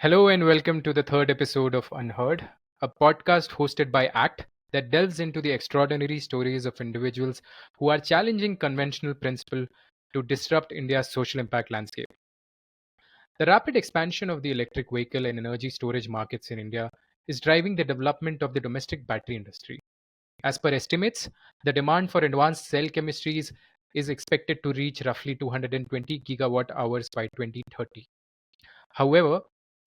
Hello and welcome to the third episode of UnHerd, a podcast hosted by ACT that delves into the extraordinary stories of individuals who are challenging conventional principle to disrupt India's social impact landscape. The rapid expansion of the electric vehicle and energy storage markets in India is driving the development of the domestic battery industry. As per estimates, the demand for advanced cell chemistries is expected to reach roughly 220 gigawatt hours by 2030. However,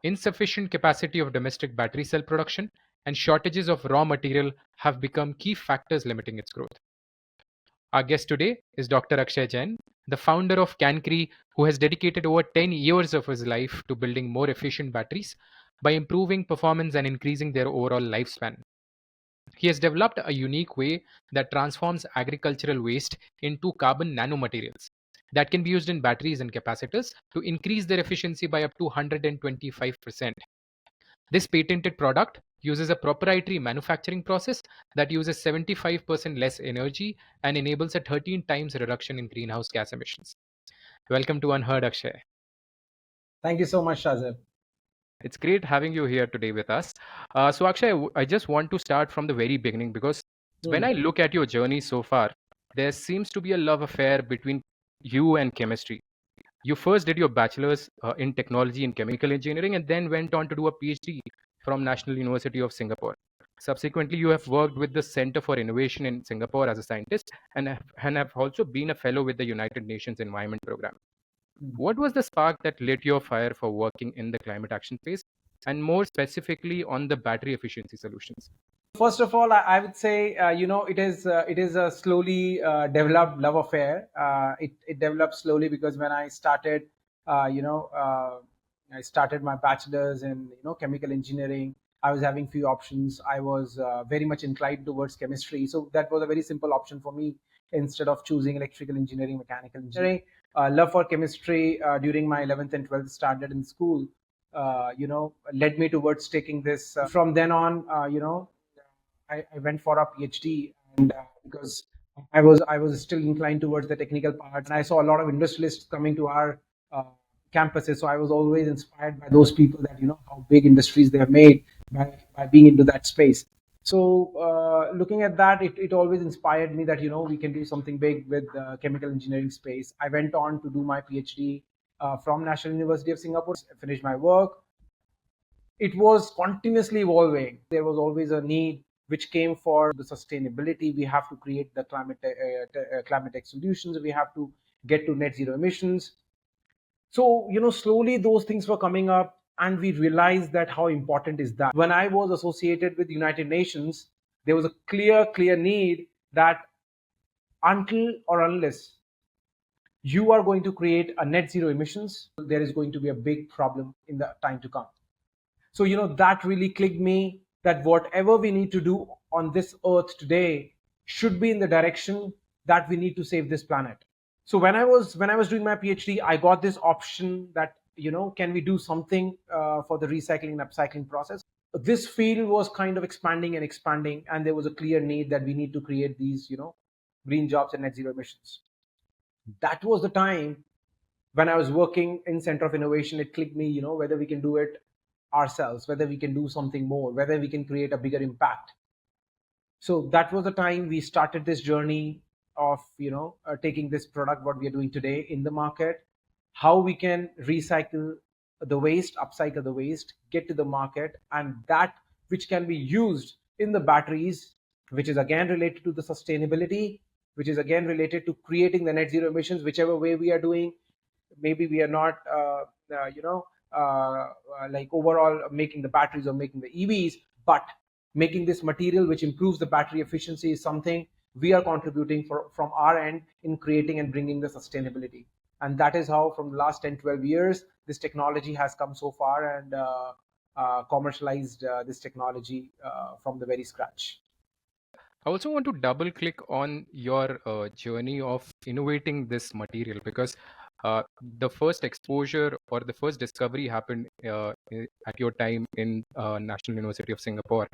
insufficient capacity of domestic battery cell production and shortages of raw material have become key factors limiting its growth. Our guest today is Dr. Akshay Jain, the founder of Cancrie, who has dedicated over 10 years of his life to building more efficient batteries by improving performance and increasing their overall lifespan. He has developed a unique way that transforms agricultural waste into carbon nanomaterials that can be used in batteries and capacitors to increase their efficiency by up to 125%. This patented product uses a proprietary manufacturing process that uses 75% less energy and enables a 13 times reduction in greenhouse gas emissions. Welcome to UnHerd, Akshay. Thank you so much, Shazib. It's great having you here today with us. So, Akshay, I just want to start from the very beginning because when I look at your journey so far, there seems to be a love affair between you and chemistry. You first did your bachelor's in technology and chemical engineering and then went on to do a PhD from National University of Singapore. Subsequently, you have worked with the Center for Innovation in Singapore as a scientist and have also been a fellow with the United Nations Environment Program. What was the spark that lit your fire for working in the climate action space and more specifically on the battery efficiency solutions? First of all, I would say, it is a slowly developed love affair. It developed slowly because when I started, I started my bachelor's in chemical engineering. I was having few options. I was very much inclined towards chemistry, so that was a very simple option for me instead of choosing electrical engineering, mechanical engineering. Love for chemistry during my 11th and 12th standard in school, led me towards taking this. From then on, I went for a PhD, and because I was still inclined towards the technical part, and I saw a lot of industrialists coming to our uh, campuses. So I was always inspired by those people that how big industries they have made by being into that space. So looking at that, it always inspired me that we can do something big with the chemical engineering space. I went on to do my PhD from National University of Singapore, finished my work. It was continuously evolving. There was always a need which came for the sustainability. We have to create the climatic solutions. We have to get to net zero emissions. So slowly those things were coming up, and we realized that how important is that. When I was associated with United Nations, there was a clear need that until or unless you are going to create a net zero emissions, there is going to be a big problem in the time to come. So that really clicked me, that whatever we need to do on this earth today should be in the direction that we need to save this planet. So when I was doing my PhD, I got this option that can we do something for the recycling and upcycling process. This field was kind of expanding, and there was a clear need that we need to create these green jobs and net zero emissions. That was the time when I was working in Center of Innovation. It clicked me, whether we can do it ourselves, whether we can do something more, whether we can create a bigger impact. So that was the time we started this journey of taking this product, what we are doing today, in the market, how we can recycle the waste, upcycle the waste, get to the market, and that which can be used in the batteries, which is again related to the sustainability, which is again related to creating the net zero emissions, whichever way we are doing. Maybe we are not like overall making the batteries or making the EVs, but making this material which improves the battery efficiency is something we are contributing from our end in creating and bringing the sustainability. And that is how from the last 10-12 years this technology has come so far, and commercialized this technology from the very scratch. I also want to double click on your journey of innovating this material because the first exposure or the first discovery happened at your time in National University of Singapore,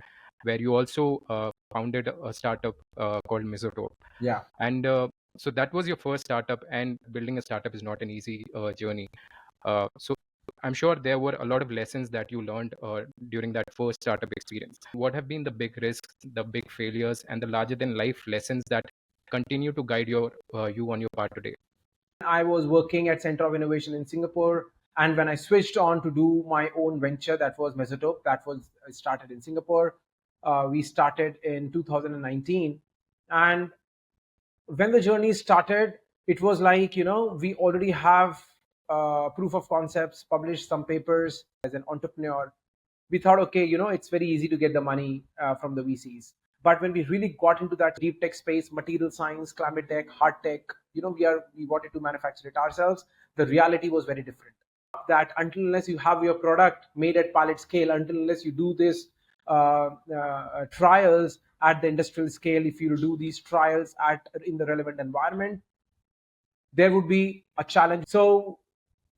where you also founded a startup called Misotope. Yeah. And so that was your first startup, and building a startup is not an easy journey. So I'm sure there were a lot of lessons that you learned during that first startup experience. What have been the big risks, the big failures, and the larger than life lessons that continue to guide you on your path today? I was working at Center of Innovation in Singapore, and when I switched on to do my own venture, that was Mesotope. That was started in Singapore. We started in 2019, and when the journey started, it was like, we already have proof of concepts, published some papers. As an entrepreneur, we thought, okay, it's very easy to get the money from the VCs. But when we really got into that deep tech space, material science, climate tech, hard tech, we wanted to manufacture it ourselves. The reality was very different. That until unless you have your product made at pilot scale, until unless you do this trials at the industrial scale, if you do these trials in the relevant environment, there would be a challenge. So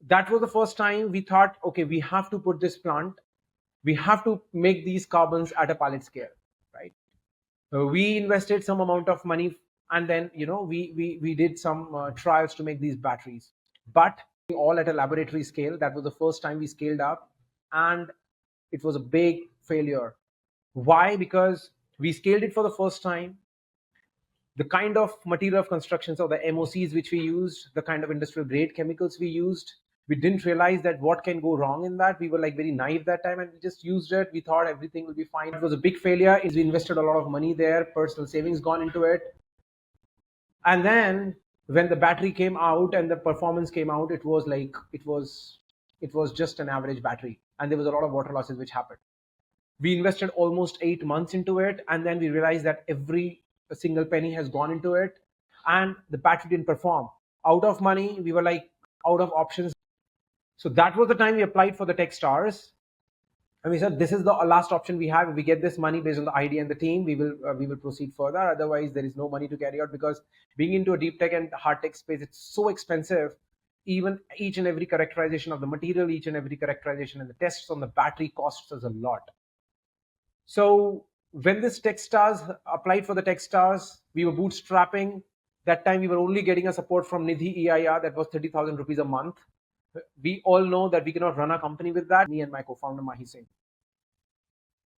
that was the first time we thought, okay, we have to put this plant, we have to make these carbons at a pilot scale, right? We invested some amount of money, and then we did some trials to make these batteries, but all at a laboratory scale. That was the first time we scaled up, and it was a big failure. Why? Because we scaled it for the first time. The kind of material of constructions, or the MOCs which we used, the kind of industrial grade chemicals we used, we didn't realize that what can go wrong in that. We were like very naive that time, and we just used it. We thought everything will be fine. It was a big failure. We invested a lot of money there, personal savings gone into it. And then when the battery came out and the performance came out, it was just an average battery, and there was a lot of water losses which happened. We invested almost 8 months into it, and then we realized that every single penny has gone into it, and the battery didn't perform. Out of money, we were like out of options. So that was the time we applied for the Techstars, and we said, this is the last option we have. If we get this money based on the idea and the team, we will proceed further. Otherwise, there is no money to carry out, because being into a deep tech and hard tech space, it's so expensive. Even each and every characterization of the material, each and every characterization and the tests on the battery costs us a lot. So when this Techstars applied for the Techstars, we were bootstrapping. That time we were only getting a support from Nidhi EIR, that was 30,000 rupees a month. We all know that we cannot run a company with that. Me and my co-founder Mahi Singh.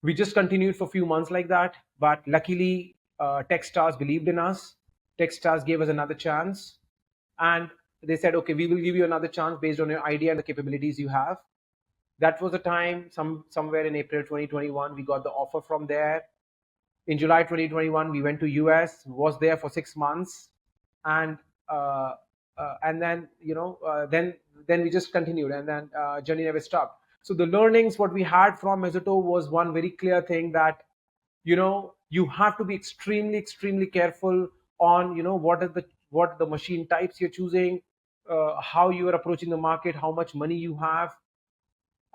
We just continued for a few months like that, but luckily Techstars believed in us. Techstars gave us another chance, and they said, okay, we will give you another chance based on your idea and the capabilities you have. That was the time, somewhere in April 2021, we got the offer from there. In July 2021, we went to US, was there for 6 months, and then then we just continued, and then journey never stopped. So the learnings what we had from Mesotope was one very clear thing, that you have to be extremely careful on what the machine types you're choosing, how you are approaching the market, how much money you have,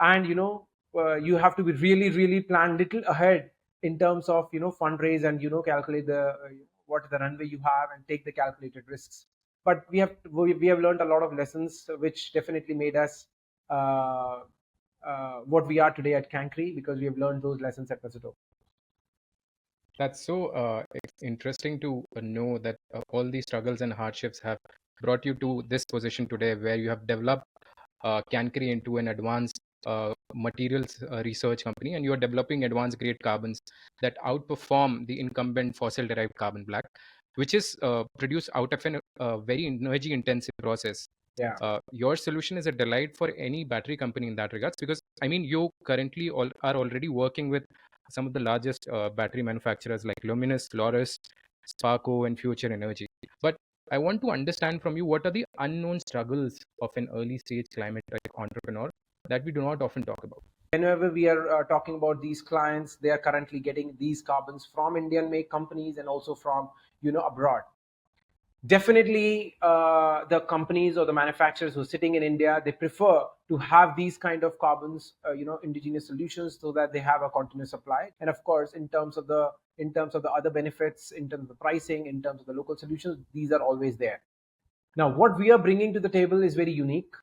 and you have to be really planned little ahead in terms of fundraise, and calculate what the runway you have, and take the calculated risks. But we have learned a lot of lessons, which definitely made us what we are today at Cancrie, because we have learned those lessons at Mesotope. That's so interesting to know that all these struggles and hardships have brought you to this position today, where you have developed Cancrie into an advanced materials research company, and you are developing advanced grade carbons that outperform the incumbent fossil derived carbon black, which is produced out of a very energy intensive process. Yeah. Your solution is a delight for any battery company in that regards, because I mean, you currently are already working with some of the largest battery manufacturers like Luminous, Loris, Sparco, and Future Energy. But I want to understand from you, what are the unknown struggles of an early stage climate tech entrepreneur that we do not often talk about? Whenever we are talking about these clients, they are currently getting these carbons from Indian make companies, and also from abroad. Definitely the companies or the manufacturers who are sitting in India, they prefer to have these kind of carbons, indigenous solutions, so that they have a continuous supply. And of course, in terms of the other benefits, in terms of the pricing, in terms of the local solutions, these are always there. Now, what we are bringing to the table is very unique,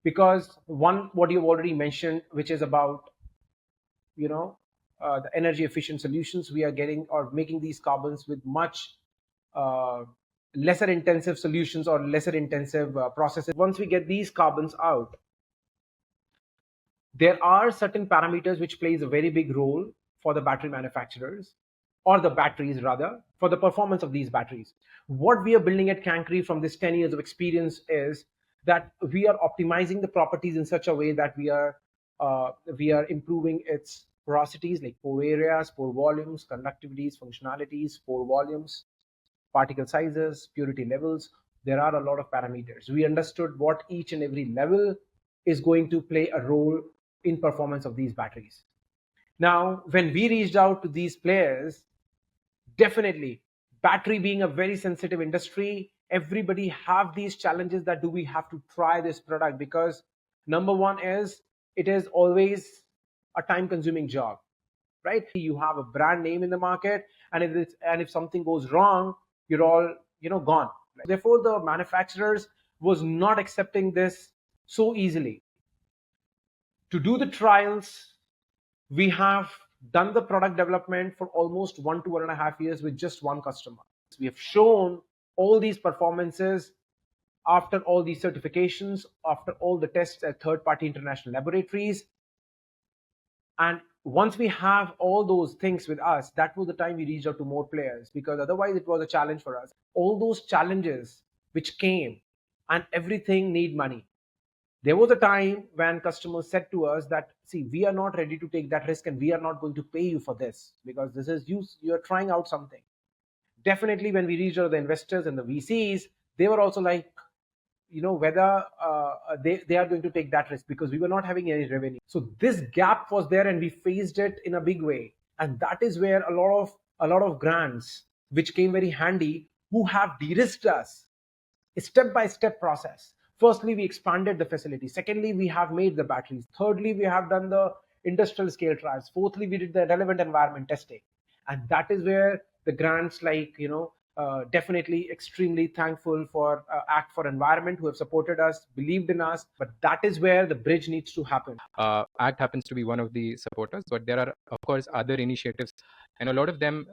because one, what you've already mentioned, which is about the energy efficient solutions we are getting, or making these carbons with much lesser intensive solutions, or lesser intensive processes. Once we get these carbons out, there are certain parameters which plays a very big role for the battery manufacturers, or the batteries rather, for the performance of these batteries. What we are building at Cancrie from this 10 years of experience is that we are optimizing the properties in such a way that we are improving its porosities, like pore areas, pore volumes, conductivities, functionalities, pore volumes, particle sizes, purity levels. There are a lot of parameters. We understood what each and every level is going to play a role in performance of these batteries. Now, when we reached out to these players, definitely battery being a very sensitive industry, everybody have these challenges that do we have to try this product, because number one is it is always a time consuming job, right? You have a brand name in the market, and if something goes wrong, you're all gone. Therefore the manufacturers was not accepting this so easily. To do the trials, we have done the product development for almost 1 to 1.5 years with just one customer. We have shown all these performances after all these certifications, after all the tests at third-party international laboratories. And once we have all those things with us, that was the time we reached out to more players, because otherwise it was a challenge for us. All those challenges which came, and everything need money. There was a time when customers said to us that, see, we are not ready to take that risk, and we are not going to pay you for this, because this is you're trying out something. Definitely when we reached out to the investors and the VCs, they were also like, whether they are going to take that risk, because we were not having any revenue. So this gap was there, and we faced it in a big way. And that is where a lot of grants which came very handy, who have de-risked us, a step-by-step process. Firstly, we expanded the facility. Secondly, we have made the batteries. Thirdly, we have done the industrial scale trials. Fourthly, we did the relevant environment testing. And that is where the grants, like, definitely extremely thankful for Act for Environment, who have supported us, believed in us. But that is where the bridge needs to happen. ACT happens to be one of the supporters, but there are, of course, other initiatives, and a lot of them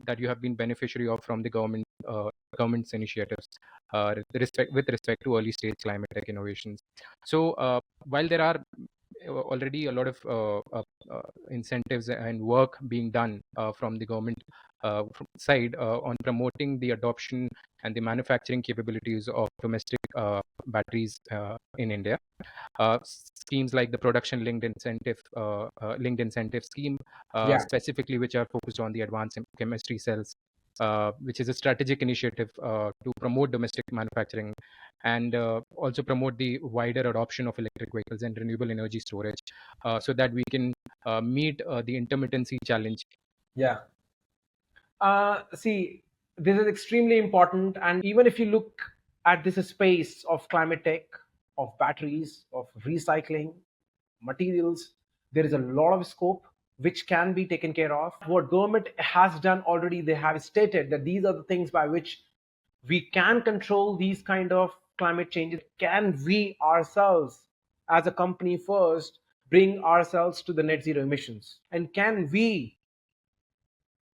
that you have been beneficiary of from the government's initiatives with respect to early stage climate tech innovations. So while there are already a lot of incentives and work being done from the government side on promoting the adoption and the manufacturing capabilities of domestic batteries in India. Schemes like the production linked incentive scheme, Yeah. specifically which are focused on the advanced chemistry cells, which is a strategic initiative to promote domestic manufacturing and also promote the wider adoption of electric vehicles and renewable energy storage, so that we can meet the intermittency challenge. Yeah. See, this is extremely important. And even if you look at this space of climate tech, of batteries, of recycling, materials, there is a lot of scope which can be taken care of. What government has done already, they have stated that these are the things by which we can control these kind of climate changes. Can we ourselves, as a company first, bring ourselves to the net zero emissions? And can we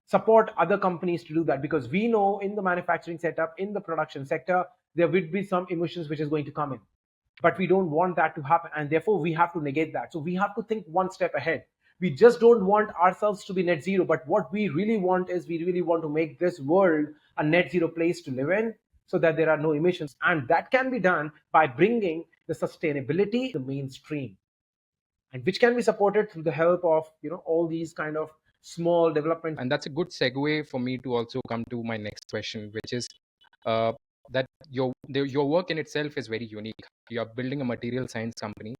support other companies to do that? Because we know in the manufacturing setup, in the production sector, there will be some emissions which is going to come in, but we don't want that to happen, and therefore we have to negate that. So we have to think one step ahead. We just don't want ourselves to be net zero, but what we really want is, we really want to make this world a net zero place to live in, so that there are no emissions. And that can be done by bringing the sustainability to the mainstream, and which can be supported through the help of all these kind of small development. And that's a good segue for me to also come to my next question, which is that your work in itself is very unique. You are building a material science company,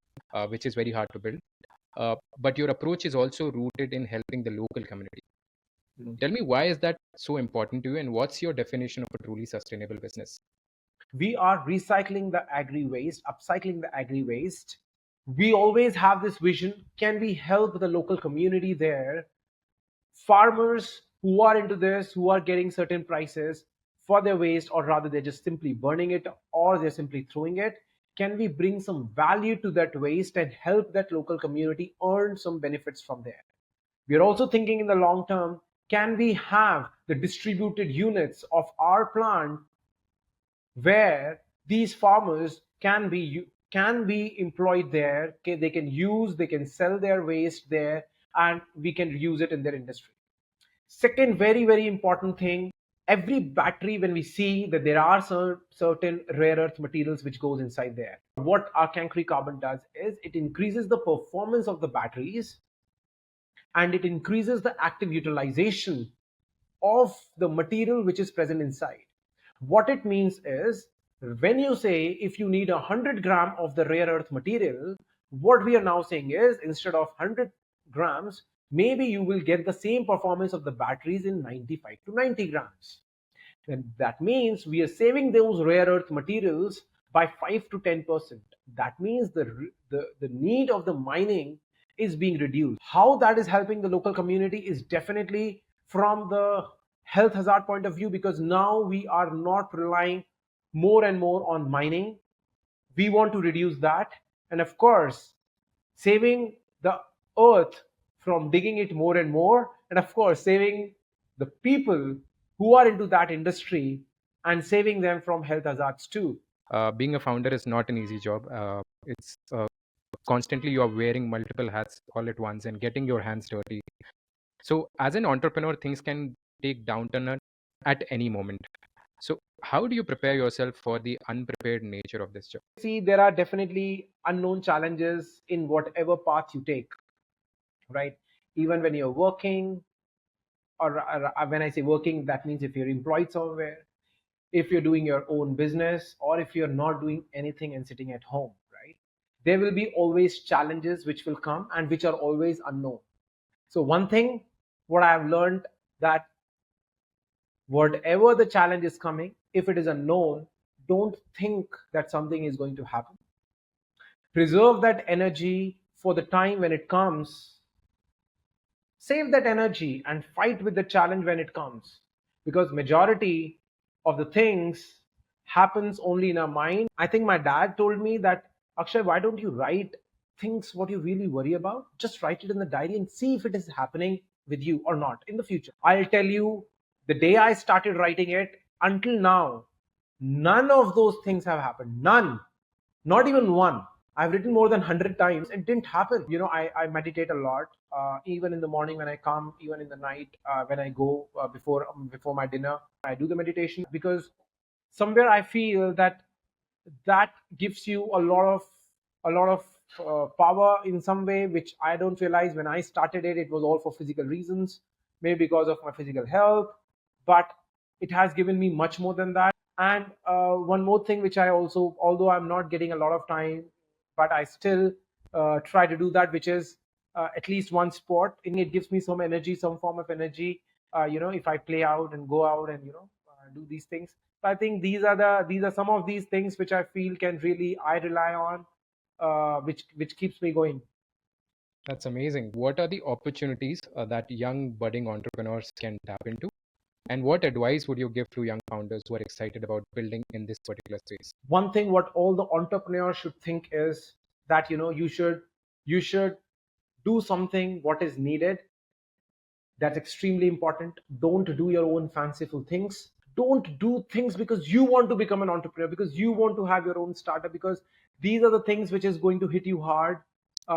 which is very hard to build, but your approach is also rooted in helping the local community. Tell me, why is that so important to you, and what's your definition of a truly sustainable business? We are recycling the agri waste, upcycling the agri waste. We always have this vision: can we help the local community there, farmers who are into this, who are getting certain prices for their waste, or rather they're just simply burning it, or they're simply throwing it? Can we bring some value to that waste and help that local community earn some benefits from there? We are also thinking in the long term: can we have the distributed units of our plant where these farmers can be employed there. Okay, they can use, they can sell their waste there, and we can use it in their industry. Second, very, very important thing, every battery, when we see that there are certain rare earth materials which goes inside there, what our Cancrie carbon does is it increases the performance of the batteries, and it increases the active utilization of the material which is present inside. What it means is, when you say if you need 100 grams of the rare earth material, what we are now saying is instead of 100 grams, maybe you will get the same performance of the batteries in 95 to 90 grams. And that means we are saving those rare earth materials by 5 to 10%. That means the need of the mining is being reduced. How that is helping the local community is definitely from the health hazard point of view, because now we are not relying more and more on mining. We want to reduce that. And of course, saving the earth from digging it more and more. And of course, saving the people who are into that industry and saving them from health hazards too. Being a founder is not an easy job. It's constantly you are wearing multiple hats all at once and getting your hands dirty. So, as an entrepreneur, things can take downturn at any moment. So, how do you prepare yourself for the unprepared nature of this job? See, there are definitely unknown challenges in whatever path you take, right? Even when you're working, or when I say working, that means if you're employed somewhere, if you're doing your own business, or if you're not doing anything and sitting at home, right? There will be always challenges which will come and which are always unknown. So one thing, what I've learned, that whatever the challenge is coming, if it is unknown, don't think that something is going to happen. Preserve that energy for the time when it comes. Save that energy and fight with the challenge when it comes, because majority of the things happens only in our mind. I think my dad told me that, Akshay, why don't you write things what you really worry about? Just write it in the diary and see if it is happening with you or not in the future. I'll tell you, the day I started writing it until now, none of those things have happened. None. Not even one. I've written more than 100 times. It didn't happen. I meditate a lot, even in the morning when I come, even in the night when I go before my dinner. I do the meditation because somewhere I feel that that gives you a lot of power in some way, which I don't realize. When I started it, it was all for physical reasons, maybe because of my physical health, but it has given me much more than that. And one more thing, which I also, although I'm not getting a lot of time, but I still try to do that, which is at least one sport. And it gives me some energy, some form of energy. If I play out and go out and do these things. So I think these are some of these things which I feel can really I rely on, which keeps me going. That's amazing. What are the opportunities that young budding entrepreneurs can tap into? And what advice would you give to young founders who are excited about building in this particular space? One thing what all the entrepreneurs should think is that you should do something what is needed. That's extremely important. Don't do your own fanciful things. Don't do things because you want to become an entrepreneur, because you want to have your own startup, because these are the things which is going to hit you hard,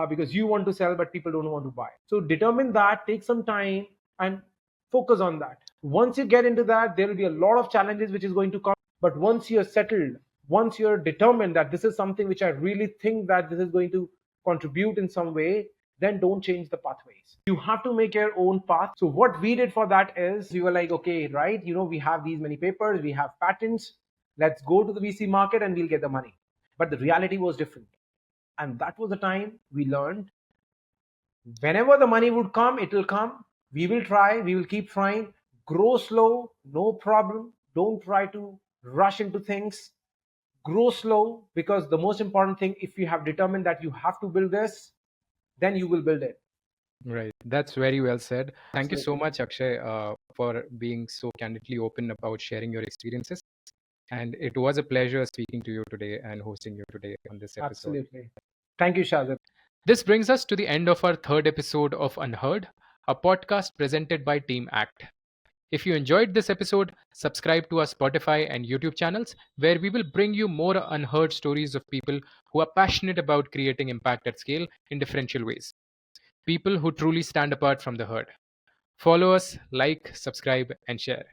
because you want to sell but people don't want to buy. So determine that, take some time and focus on that. Once you get into that, there will be a lot of challenges which is going to come. But once you're settled, once you're determined that this is something which I really think that this is going to contribute in some way, then don't change the pathways. You have to make your own path. So what we did for that is we were like, okay, right, we have these many papers, we have patents, let's go to the VC market and we'll get the money. But the reality was different. And that was the time we learned, whenever the money would come, it will come. We will try, we will keep trying, grow slow, no problem. Don't try to rush into things. Grow slow, because the most important thing, if you have determined that you have to build this, then you will build it. Right. That's very well said. Thank you so Absolutely. much, Akshay, for being so candidly open about sharing your experiences. And it was a pleasure speaking to you today and hosting you today on this episode. Absolutely. Thank you, Shazib. This brings us to the end of our third episode of UnHerd, a podcast presented by Team Act. If you enjoyed this episode, subscribe to our Spotify and YouTube channels, where we will bring you more unheard stories of people who are passionate about creating impact at scale in differential ways. People who truly stand apart from the herd. Follow us, like, subscribe, and share.